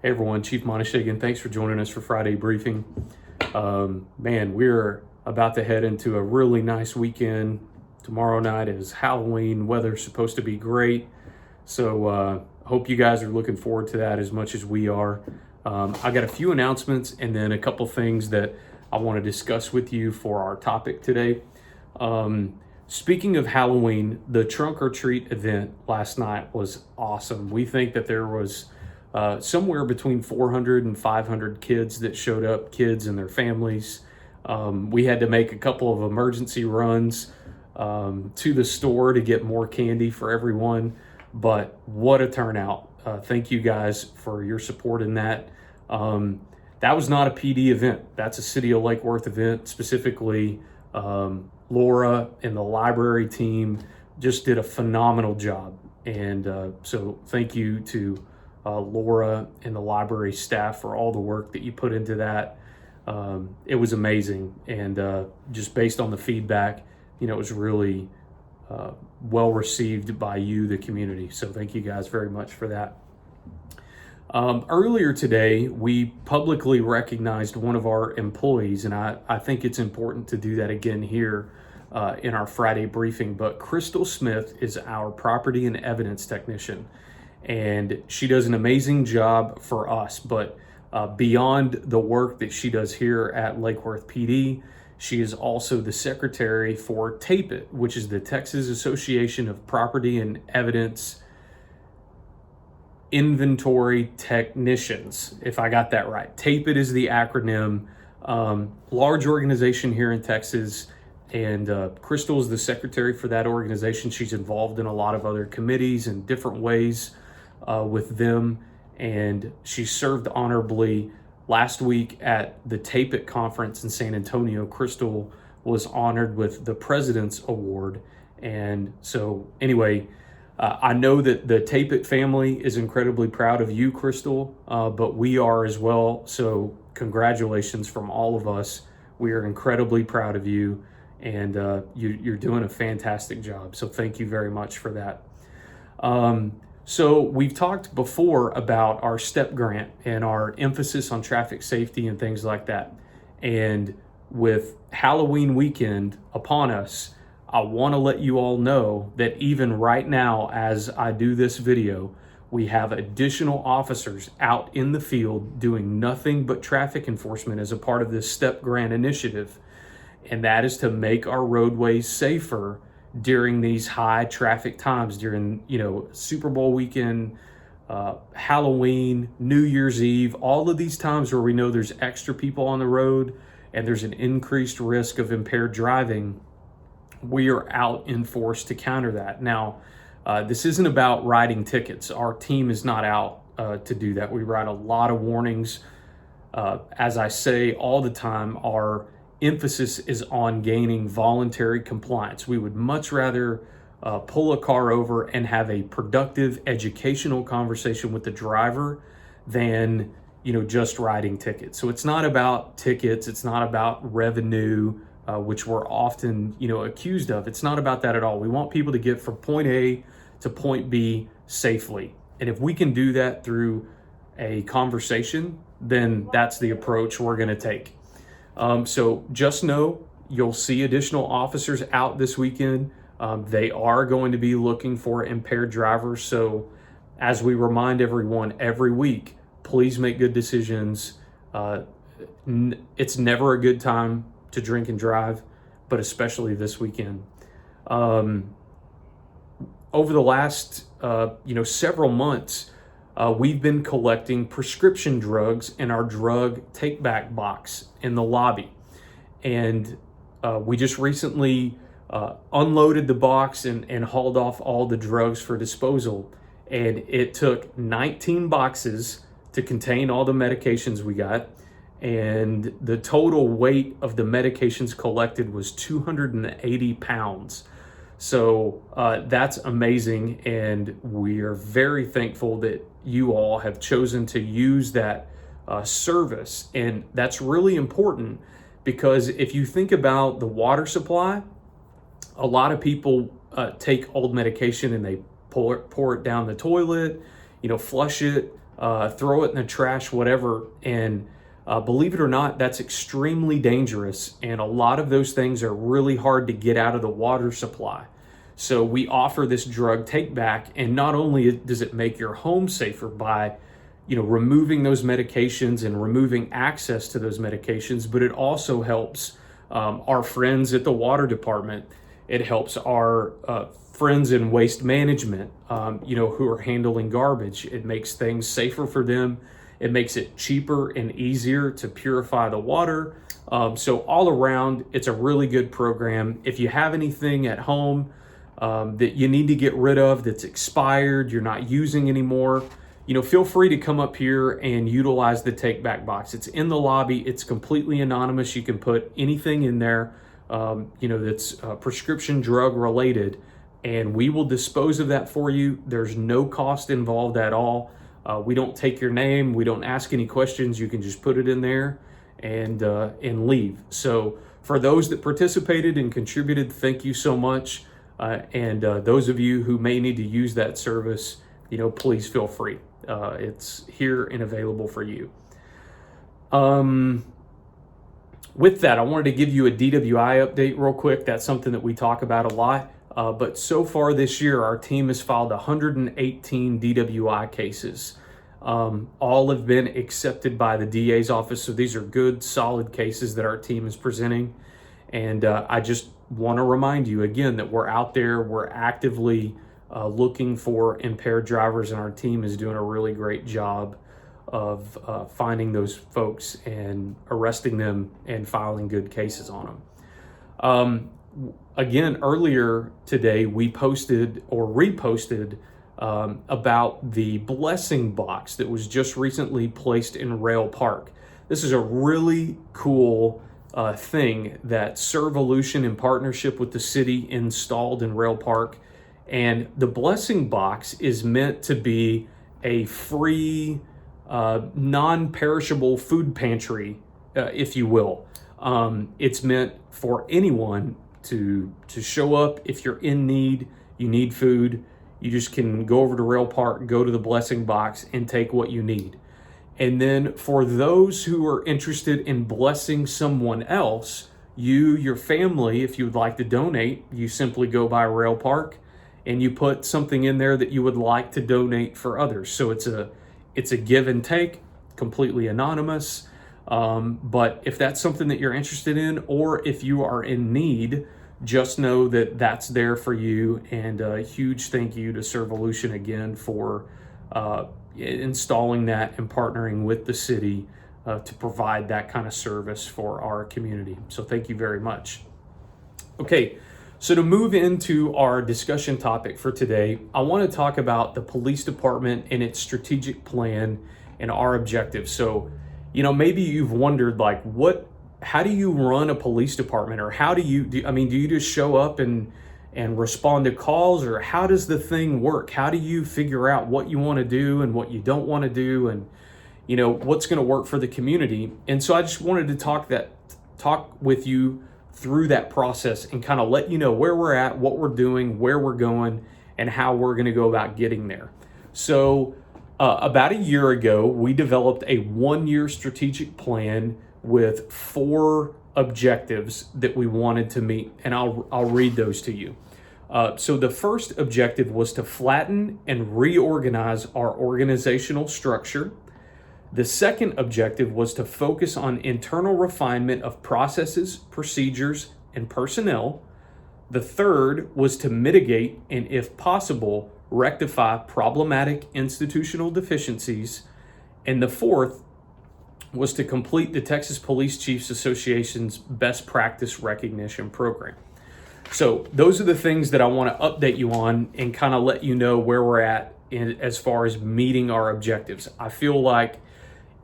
Hey everyone, Chief Monishagan, thanks for joining us for Friday briefing. Man, we're about to head into a really nice weekend. Tomorrow night is Halloween. Weather's supposed to be great. So hope you guys are looking forward to that as much as we are. I got a few announcements and then a couple things that I want to discuss with you for our topic today. Speaking of Halloween, the Trunk or Treat event last night was awesome. We think that there was somewhere between 400 and 500 kids that showed up, kids and their families. We had to make a couple of emergency runs to the store to get more candy for everyone, but what a turnout. Thank you guys for your support in that. That was not a PD event. That's a City of Lake Worth event. Specifically, Laura and the library team just did a phenomenal job. And so thank you to Laura and the library staff for all the work that you put into that. It was amazing. And just based on the feedback, it was really well received by you, the community. So thank you guys very much for that. Earlier today, we publicly recognized one of our employees, and I think it's important to do that again here in our Friday briefing. But Crystal Smith is our property and evidence technician, and she does an amazing job for us. But beyond the work that she does here at Lake Worth PD, she is also the secretary for TAPIT, which is the Texas Association of Property and Evidence Inventory Technicians, if I got that right. TAPIT is the acronym. Large organization here in Texas, and Crystal is the secretary for that organization. She's involved in a lot of other committees in different ways with them, and she served honorably. Last week at the TAPIT conference in San Antonio, Crystal was honored with the President's Award. And so anyway, I know that the TAPIT family is incredibly proud of you, Crystal, but we are as well. So congratulations from all of us. We are incredibly proud of you, and you're doing a fantastic job. So thank you very much for that. So we've talked before about our STEP grant and our emphasis on traffic safety and things like that. And with Halloween weekend upon us, I want to let you all know that even right now, as I do this video, we have additional officers out in the field doing nothing but traffic enforcement as a part of this STEP grant initiative. And that is to make our roadways safer during these high traffic times, during Super Bowl weekend, Halloween, New Year's Eve, all of these times where we know there's extra people on the road and there's an increased risk of impaired driving. We are out in force to counter that. Now, this isn't about writing tickets. Our team is not out to do that. We write a lot of warnings. As I say all the time, our emphasis is on gaining voluntary compliance. We would much rather pull a car over and have a productive educational conversation with the driver than just writing tickets. So it's not about tickets. It's not about revenue, which we're often accused of. It's not about that at all. We want people to get from point A to point B safely. And if we can do that through a conversation, then that's the approach we're going to take. So just know you'll see additional officers out this weekend. They are going to be looking for impaired drivers. So as we remind everyone every week, please make good decisions. It's never a good time to drink and drive, but especially this weekend. Over the last, several months, we've been collecting prescription drugs in our drug take-back box in the lobby. And we just recently unloaded the box and hauled off all the drugs for disposal. And it took 19 boxes to contain all the medications we got. And the total weight of the medications collected was 280 pounds. So that's amazing, and we are very thankful that you all have chosen to use that service. And that's really important because if you think about the water supply, a lot of people take old medication and they pour it down the toilet, flush it, throw it in the trash, whatever. And believe it or not, that's extremely dangerous. And a lot of those things are really hard to get out of the water supply. So we offer this drug take back, and not only does it make your home safer by removing those medications and removing access to those medications, but it also helps our friends at the water department. It helps our friends in waste management, who are handling garbage. It makes things safer for them. It makes it cheaper and easier to purify the water. So all around, it's a really good program. If you have anything at home that you need to get rid of that's expired, you're not using anymore, feel free to come up here and utilize the take back box. It's in the lobby. It's completely anonymous. You can put anything in there, that's prescription drug related, and we will dispose of that for you. There's no cost involved at all. We don't take your name. We don't ask any questions. You can just put it in there and leave. So for those that participated and contributed, thank you so much. And those of you who may need to use that service, please feel free. It's here and available for you. With that, I wanted to give you a DWI update real quick. That's something that we talk about a lot. But so far this year, our team has filed 118 DWI cases. All have been accepted by the DA's office. So these are good, solid cases that our team is presenting. And I just want to remind you again that we're out there. We're actively looking for impaired drivers, and our team is doing a really great job of finding those folks and arresting them and filing good cases on them. Again, earlier today, we posted or reposted about the blessing box that was just recently placed in Rail Park. This is a really cool thing that Servolution, in partnership with the city, installed in Rail Park. And the blessing box is meant to be a free, non-perishable food pantry, if you will. It's meant for anyone to show up. If you're in need, you need food, you just can go over to Rail Park, go to the blessing box, and take what you need. And then for those who are interested in blessing someone else, your family, if you would like to donate, you simply go by Rail Park and you put something in there that you would like to donate for others. So it's a give and take, completely anonymous. But if that's something that you're interested in, or if you are in need, just know that that's there for you. And a huge thank you to Servolution again for installing that and partnering with the city to provide that kind of service for our community. So thank you very much. Okay. So to move into our discussion topic for today, I want to talk about the police department and its strategic plan and our objectives. So, maybe you've wondered, how do you run a police department, or how do you just show up and respond to calls, or how does the thing work? How do you figure out what you want to do and what you don't want to do, and what's going to work for the community? And so I just wanted to talk with you through that process and kind of let you know where we're at, what we're doing, where we're going, and how we're going to go about getting there. So about a year ago, we developed a 1-year strategic plan with 4 objectives that we wanted to meet, and I'll read those to you. So the first objective was to flatten and reorganize our organizational structure. The second objective was to focus on internal refinement of processes, procedures, and personnel. The third was to mitigate and, if possible, rectify problematic institutional deficiencies. And the fourth was to complete the Texas Police Chiefs Association's best practice recognition program. So those are the things that I want to update you on and kind of let you know where we're at as far as meeting our objectives. I feel like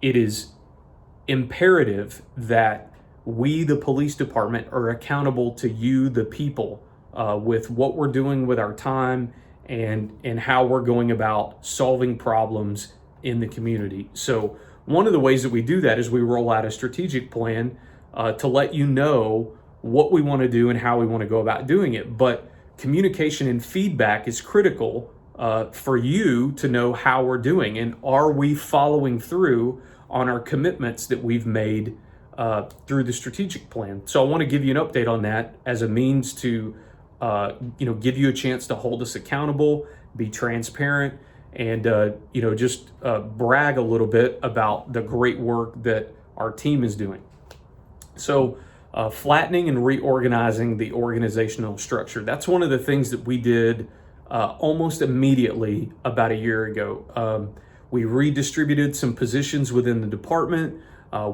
it is imperative that we, the police department, are accountable to you, the people, with what we're doing with our time and how we're going about solving problems in the community. So one of the ways that we do that is we roll out a strategic plan to let you know what we want to do and how we want to go about doing it. But communication and feedback is critical for you to know how we're doing and are we following through on our commitments that we've made through the strategic plan. So I want to give you an update on that as a means to give you a chance to hold us accountable, be transparent, and just brag a little bit about the great work that our team is doing. So flattening and reorganizing the organizational structure. That's one of the things that we did almost immediately about a year ago. We redistributed some positions within the department.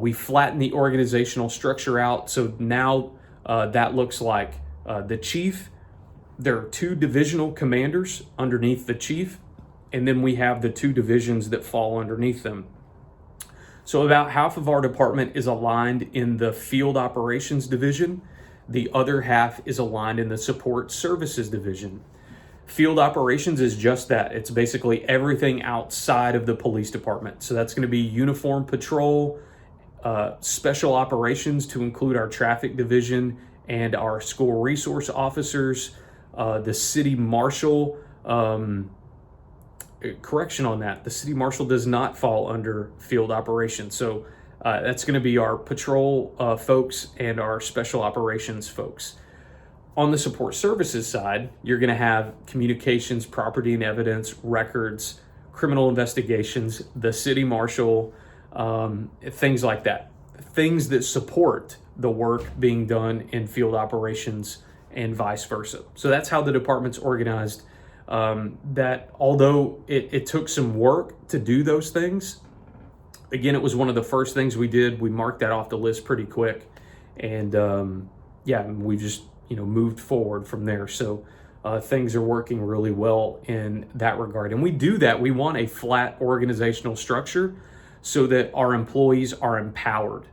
We flattened the organizational structure out. So now that looks like the chief. There are 2 divisional commanders underneath the chief, and then we have the 2 divisions that fall underneath them. So about half of our department is aligned in the field operations division. The other half is aligned in the support services division. Field operations is just that. It's basically everything outside of the police department. So that's going to be uniform patrol, special operations to include our traffic division and our school resource officers, the city marshal. Correction on that. The city marshal does not fall under field operations. So that's going to be our patrol folks and our special operations folks. On the support services side, you're going to have communications, property and evidence, records, criminal investigations, the city marshal, things like that. Things that support the work being done in field operations and vice versa. So that's how the department's organized. That although it took some work to do those things, again, it was one of the first things we did. We marked that off the list pretty quick. And we just moved forward from there. So things are working really well in that regard. And we do that. We want a flat organizational structure so that our employees are empowered.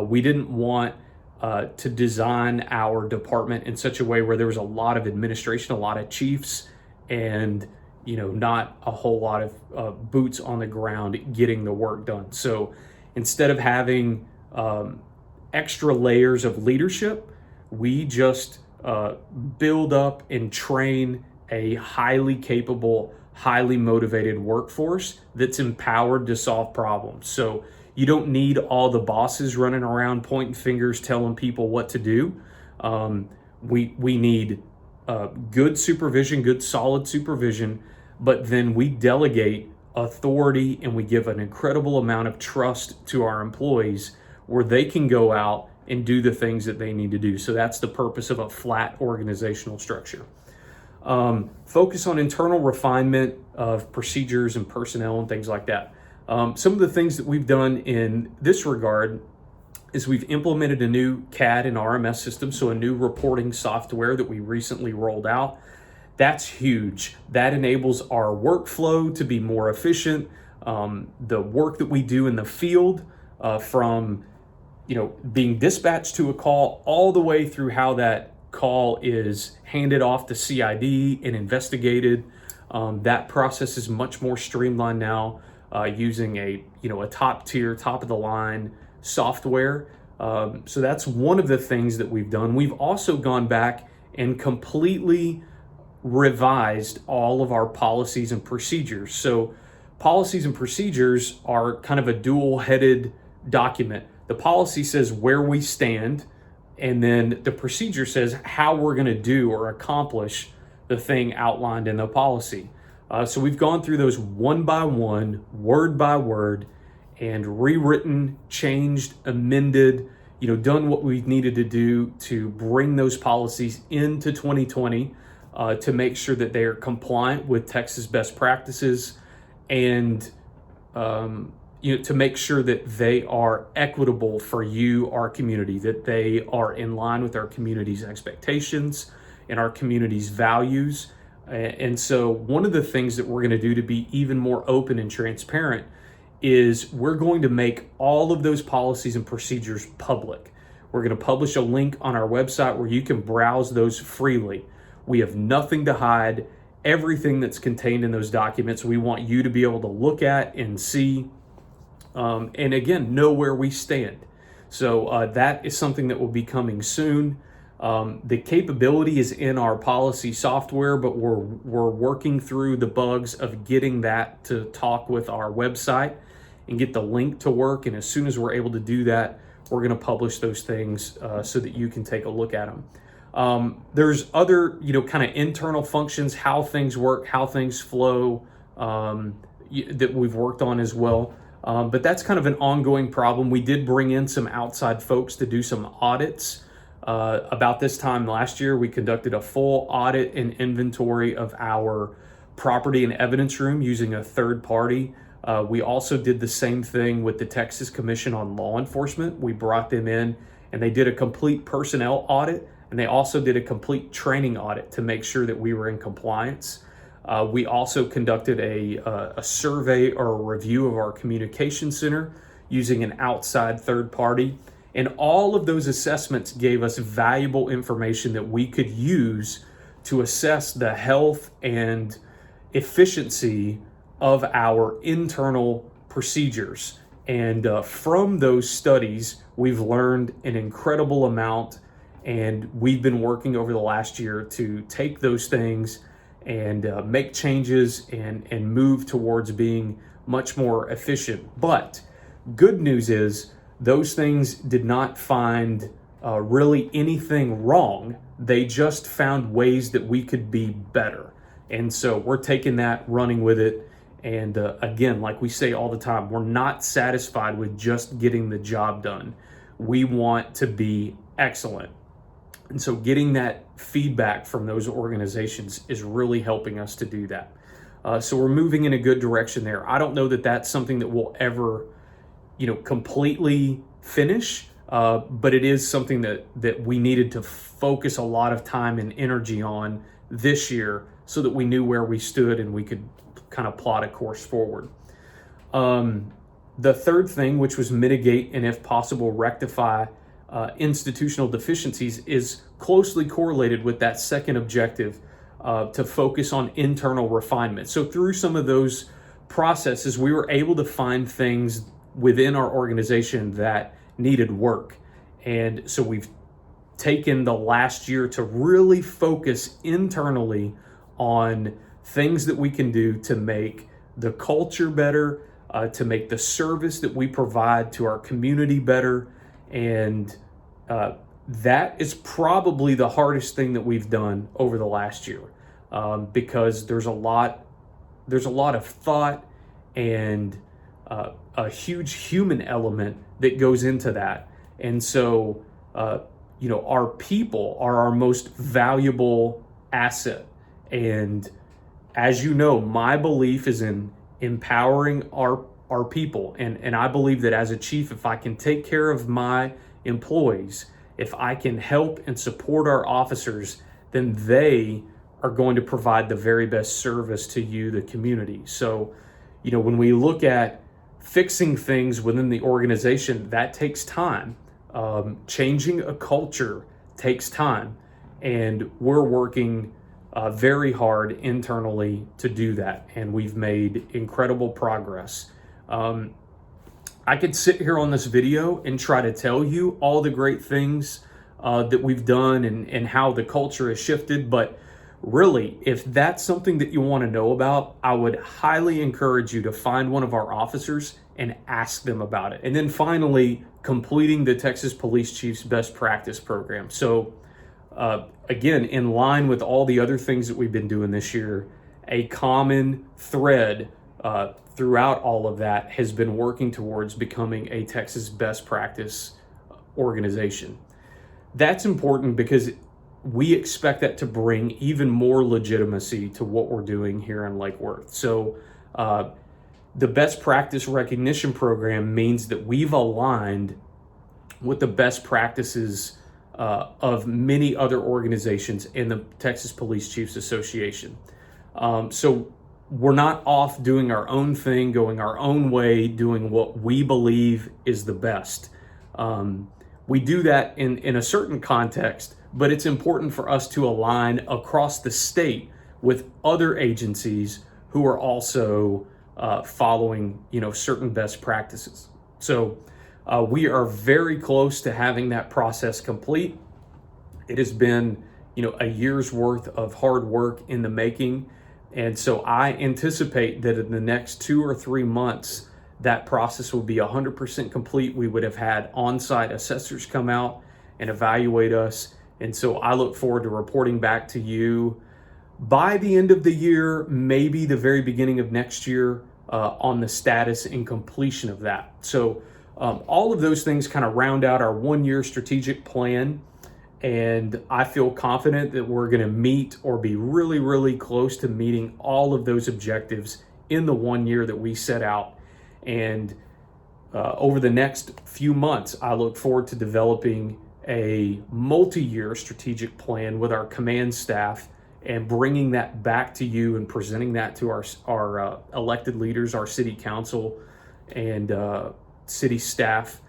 We didn't want to design our department in such a way where there was a lot of administration, a lot of chiefs, and not a whole lot of boots on the ground getting the work done. So instead of having extra layers of leadership, we just build up and train a highly capable, highly motivated workforce that's empowered to solve problems. So you don't need all the bosses running around pointing fingers, telling people what to do. We need good supervision, good solid supervision, but then we delegate authority and we give an incredible amount of trust to our employees where they can go out and do the things that they need to do. So that's the purpose of a flat organizational structure. Focus on internal refinement of procedures and personnel and things like that. Some of the things that we've done in this regard is we've implemented a new CAD and RMS system, so a new reporting software that we recently rolled out. That's huge. That enables our workflow to be more efficient. The work that we do in the field, from being dispatched to a call all the way through how that call is handed off to CID and investigated. That process is much more streamlined now using a top tier, top of the line software. So that's one of the things that we've done. We've also gone back and completely revised all of our policies and procedures. So policies and procedures are kind of a dual-headed document. The policy says where we stand, and then the procedure says how we're going to do or accomplish the thing outlined in the policy. So we've gone through those one by one, word by word, and rewritten, changed, amended, done what we've needed to do to bring those policies into 2020 to make sure that they are compliant with Texas best practices and to make sure that they are equitable for you, our community, that they are in line with our community's expectations and our community's values. And so one of the things that we're going to do to be even more open and transparent is we're going to make all of those policies and procedures public. We're going to publish a link on our website where you can browse those freely. We have nothing to hide. Everything that's contained in those documents, we want you to be able to look at and see, and again, know where we stand. So that is something that will be coming soon. The capability is in our policy software, but we're working through the bugs of getting that to talk with our website and get the link to work. And as soon as we're able to do that, we're going to publish those things so that you can take a look at them. There's other, kind of internal functions, how things work, how things flow, that we've worked on as well. But that's kind of an ongoing problem. We did bring in some outside folks to do some audits. About this time last year, we conducted a full audit and inventory of our property and evidence room using a third party. We also did the same thing with the Texas Commission on Law Enforcement. We brought them in and they did a complete personnel audit, and they also did a complete training audit to make sure that we were in compliance. We also conducted a survey or a review of our communication center using an outside third party. And all of those assessments gave us valuable information that we could use to assess the health and efficiency of our internal procedures. And from those studies, we've learned an incredible amount. And we've been working over the last year to take those things and make changes and move towards being much more efficient. But good news is, those things did not find really anything wrong. They just found ways that we could be better. And so we're taking that, running with it. And again, like we say all the time, we're not satisfied with just getting the job done. We want to be excellent. And so getting that feedback from those organizations is really helping us to do that. So we're moving in a good direction there. I don't know that that's something that we'll ever completely finish, but it is something that we needed to focus a lot of time and energy on this year so that we knew where we stood and we could kind of plot a course forward. The third thing, which was mitigate and if possible rectify institutional deficiencies, is closely correlated with that second objective, to focus on internal refinement. So through some of those processes, we were able to find things within our organization that needed work. And so we've taken the last year to really focus internally on things that we can do to make the culture better, to make the service that we provide to our community better. And that is probably the hardest thing that we've done over the last year, because there's a lot of thought and a huge human element that goes into that. And so, our people are our most valuable asset. And as you know, my belief is in empowering our people. And I believe that as a chief, if I can take care of my employees, if I can help and support our officers, then they are going to provide the very best service to you, the community. So, when we look at fixing things within the organization, that takes time. Changing a culture takes time. And we're working very hard internally to do that. And we've made incredible progress. I could sit here on this video and try to tell you all the great things that we've done and how the culture has shifted. But really, if that's something that you want to know about, I would highly encourage you to find one of our officers and ask them about it. And then finally, completing the Texas Police Chief's Best Practice Program. So again, in line with all the other things that we've been doing this year, a common thread throughout all of that has been working towards becoming a Texas best practice organization. That's important because we expect that to bring even more legitimacy to what we're doing here in Lake Worth. So the best practice recognition program means that we've aligned with the best practices of many other organizations in the Texas Police Chiefs Association. So we're not off doing our own thing, going our own way, doing what we believe is the best. We do that in a certain context, but it's important for us to align across the state with other agencies who are also following, certain best practices. So we are very close to having that process complete. It has been, a year's worth of hard work in the making. And so I anticipate that in the next 2 or 3 months, that process will be 100% complete. We would have had on-site assessors come out and evaluate us. And so I look forward to reporting back to you by the end of the year, maybe the very beginning of next year, on the status and completion of that. So all of those things kind of round out our 1-year strategic plan. And I feel confident that we're going to meet or be really, really close to meeting all of those objectives in the 1 year that we set out. And over the next few months, I look forward to developing a multi-year strategic plan with our command staff and bringing that back to you and presenting that to our elected leaders, our city council, and city staff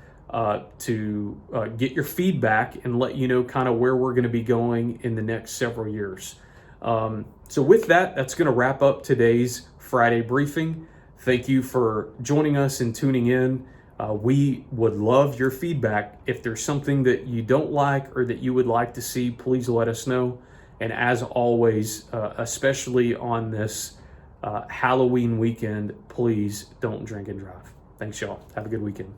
to get your feedback and let you know kind of where we're going to be going in the next several years. So with that, that's going to wrap up today's Friday briefing. Thank you for joining us and tuning in. We would love your feedback. If there's something that you don't like or that you would like to see, please let us know. And as always, especially on this Halloween weekend, please don't drink and drive. Thanks, y'all. Have a good weekend.